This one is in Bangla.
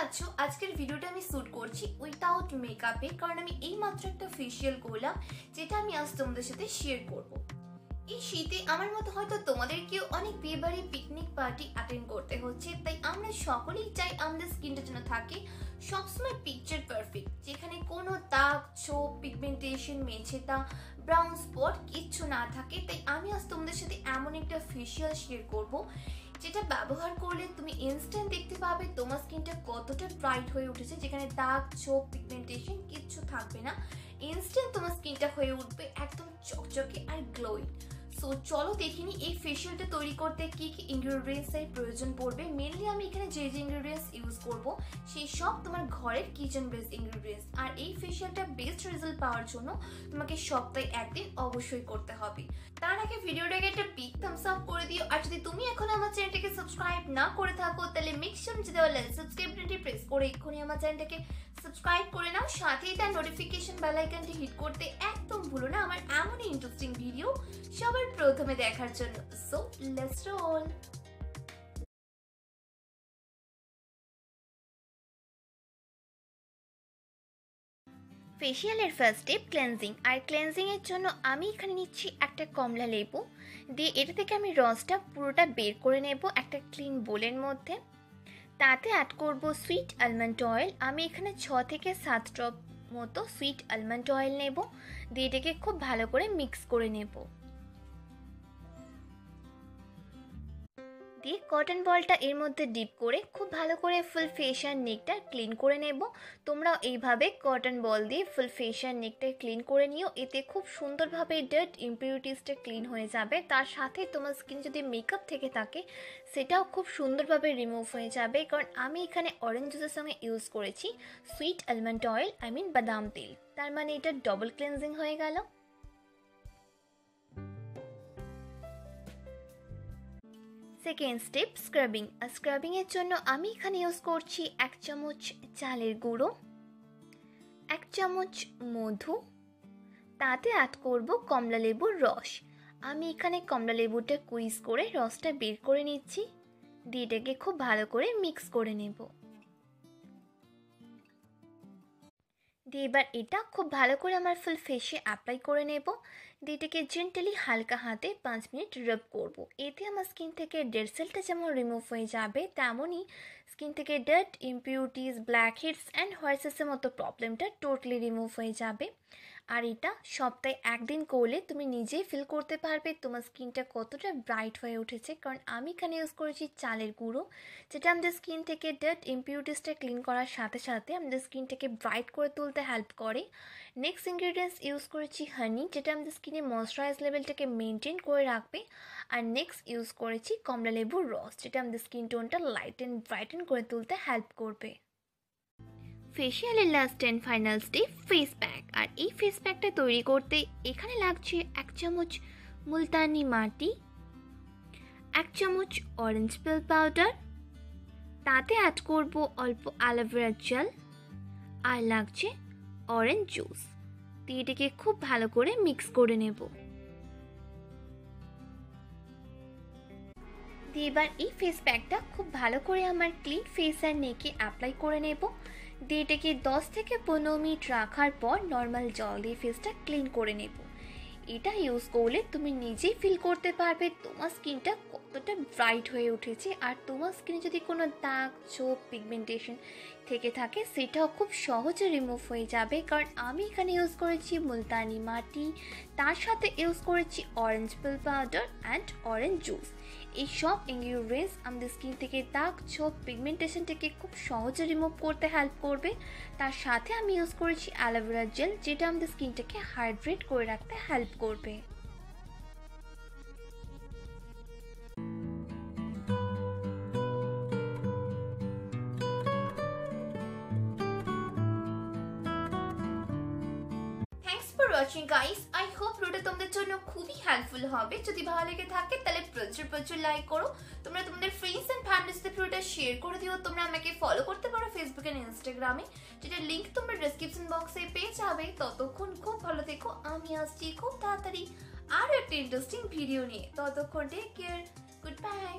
পাচ্ছো আজকের ভিডিওটা আমি শুট করছি উইদাউট মেকআপে, কারণ আমি এইমাত্র একটা ফেশিয়াল করলাম যেটা আমি আজ তোমাদের সাথে শেয়ার করব। এই শীতে আমার মতো হয়তো তোমাদেরকেও অনেক বিয়েবাড়ি পিকনিক পার্টি অ্যাটেন্ড করতে হচ্ছে, তাই আমরা সকলেই চাই আমাদের স্কিনটা যেন থাকে সবসময় পিকচার পারফেক্ট, যেখানে কোনো দাগ, ছোপ, পিগমেন্টেশন, মেছেতা, ব্রাউন স্পট কিচ্ছু না থাকে। তাই আমি আজ তোমাদের সাথে এমন একটা ফেশিয়াল শেয়ার করব যেটা ব্যবহার করলে তুমি ইনস্ট্যান্ট দেখতে পাবে তোমার স্কিনটা কতটা ব্রাইট হয়ে উঠেছে, যেখানে দাগ, ছোপ, পিগমেন্টেশন কিচ্ছু থাকবে না। ইনস্ট্যান্ট তোমার স্কিনটা হয়ে উঠবে একদম চকচকে আর গ্লোয়িং। সো চলো দেখিনি এই ফেশিয়ালটা তৈরি করতে কি কি ইনগ্রেডিয়েন্টস এর প্রয়োজন পড়বে। মেনলি আমি এখানে যে ইনগ্রেডিয়েন্টস ইউজ করব সেই সব তোমার ঘরের কিচেন বেসড ইনগ্রেডিয়েন্টস। আর এই ফেশিয়ালটা বেস্ট রেজাল্ট পাওয়ার জন্য তোমাকে সপ্তাহে একদিন অবশ্যই করতে হবে। তার আগে ভিডিওটাকে একটা বিগ থামস আপ করে দিও। আর যদি তুমি এখন আমার চ্যানেলটাকে সাবস্ক্রাইব না করে থাকো তাহলে মেক শিওর যে দেওয়া সাবস্ক্রাইব বাটনটি প্রেস করে এক্ষুনি আমার চ্যানেলটাকে সাবস্ক্রাইব করে নাও, সাথেই তার নোটিফিকেশন বেল আইকনটি হিট করতে একদম ভুলো না আমার এমনই ইন্টারেস্টিং ভিডিও সবার প্রথমে দেখার জন্য। So let's roll. ফেশিয়ালের ফার্স্ট স্টেপ ক্লেনজিং। আর ক্লেনজিং এর জন্য আমি এখানে নিচ্ছি একটা কমলা লেবু, দিয়ে এটা থেকে আমি রসটা পুরোটা বের করে নেব একটা ক্লিন বোলের মধ্যে। তাতে অ্যাড করব সুইট আলমন্ড অয়েল। আমি এখানে 6 থেকে 7 ড্রপ মতো সুইট আলমন্ড অয়েল নেব, দিয়ে এটাকে খুব ভালো করে মিক্স করে নেব। দিয়ে কটন বলটা এর মধ্যে ডিপ করে খুব ভালো করে ফুল ফেস আর নেকটা ক্লিন করে নেব। তোমরাও এইভাবে কটন বল দিয়ে ফুল ফেস আর নেকটা ক্লিন করে নিও, এতে খুব সুন্দরভাবে ডার্ট ইমপিউরিটিসটা ক্লিন হয়ে যাবে। তার সাথে তোমার স্কিন যদি মেকআপ থেকে থাকে সেটাও খুব সুন্দরভাবে রিমুভ হয়ে যাবে, কারণ আমি এখানে অরেঞ্জ জুসের সঙ্গে ইউজ করেছি সুইট আলমন্ড অয়েল, বাদাম তেল। তার মানে এটা ডবল ক্লিনজিং হয়ে গেল। Second step scrubbing. আর স্ক্রাবিং এর জন্য আমি এখানে ইউজ করছি 1 চামচ চালের গুঁড়ো, 1 চামচ মধু, তাতে অ্যাড করব কমলা লেবুর রস। আমি এখানে কমলা লেবুটা কুইজ করে রসটা বের করে নিচ্ছি, দিয়ে এটাকে খুব ভালো করে মিক্স করে নেব। দিয়ে এবার এটা খুব ভালো করে আমার ফুল ফেসে অ্যাপ্লাই করে নেব। দিয়ে এটাকে জেন্টালি হালকা হাতে 5 মিনিট রাব করব। এতে আমার স্কিন থেকে ডেড সেলটা যেমন রিমুভ হয়ে যাবে, তেমনই স্কিন থেকে dirt, impurities, black heads and হোয়াইটসের মতো প্রবলেমটা টোটালি রিমুভ হয়ে যাবে। আর এটা সপ্তাহে একদিন করলে তুমি নিজেই ফিল করতে পারবে তোমার স্কিনটা কতটা ব্রাইট হয়ে উঠেছে, কারণ আমি এখানে ইউজ করেছি চালের গুঁড়ো, যেটা আমাদের স্কিন থেকে ডার্ট ইমপিউরিটিসটা ক্লিন করার সাথে সাথে আমাদের স্কিনটাকে ব্রাইট করে তুলতে হেল্প করে। নেক্সট ইনগ্রিডিয়েন্টস ইউজ করেছি হানি, যেটা আমাদের স্কিনে ময়শ্চারাইজ লেভেলটাকে মেনটেন করে রাখবে। আর নেক্সট ইউজ করেছি কমলা লেবুর রস, যেটা আমাদের স্কিন টোনটা লাইট অ্যান্ড ব্রাইটেন করে তুলতে হেল্প করবে। ফেশিয়ালের last and final step face pack. আর এই ফেস প্যাকটা তৈরি করতে এখানে লাগছে 1 চামচ মুলতানি মাটি, 1 চামচ অরেঞ্জ পিল পাউডার, তাতে অ্যাড করব অল্প অ্যালোভেরা জেল, আর লাগছে অরেঞ্জ জুস। দিয়ে এটাকে খুব ভালো করে মিক্স করে নেব। দিয়ে এবার এই ফেস প্যাকটা খুব ভালো করে আমার ক্লিন ফেস আর নেকে অ্যাপ্লাই করে নেব। দিয়ে এটাকে 10 থেকে 15 মিনিট রাখার পর নর্মাল জল দিয়ে ফেসটা ক্লিন করে নেব। এটা ইউজ করলে তুমি নিজেই ফিল করতে পারবে তোমার স্কিনটা কতটা ব্রাইট হয়ে উঠেছে। আর তোমার স্কিনে যদি কোনো দাগ, ছোপ, পিগমেন্টেশন থেকে থাকে সেটাও খুব সহজে রিমুভ হয়ে যাবে, কারণ আমি এখানে ইউজ করেছি মুলতানি মাটি, তার সাথে ইউজ করেছি orange pin powder and orange juice. এই সব ইনগ্রিডিয়েন্টস আমাদের স্কিন থেকে দাগ, ছোপ, পিগমেন্টেশন থেকে খুব সহজে রিমুভ করতে হেল্প করবে। তার সাথে আমি ইউজ করেছি অ্যালোভেরা জেল, যেটা আমাদের স্কিনটাকে হাইড্রেট করে রাখতে হেল্প করবে। ওয়াচিং গাইস, আই হোপ ভিডিওটা তোমাদের জন্য খুবই হেল্পফুল হবে। যদি ভালো লেগে থাকে তাহলে প্রচুর লাইক করো। তোমরা তোমাদের ফ্রেন্ডস এন্ড ফ্যামিলিদের ভিডিওটা শেয়ার করে দিও। তোমরা আমাকে ফলো করতে পারো ফেসবুক এন্ড ইনস্টাগ্রামে, যেটা লিংক তোমরা ডেসক্রিপশন বক্সে পেয়ে যাবে। ততক্ষণ খুব ভালো থেকো, আমি আসছি খুব তাড়াতাড়ি আর একটা ইন্টারেস্টিং ভিডিও নিয়ে। ততক্ষণ টেক কেয়ার, গুড বাই।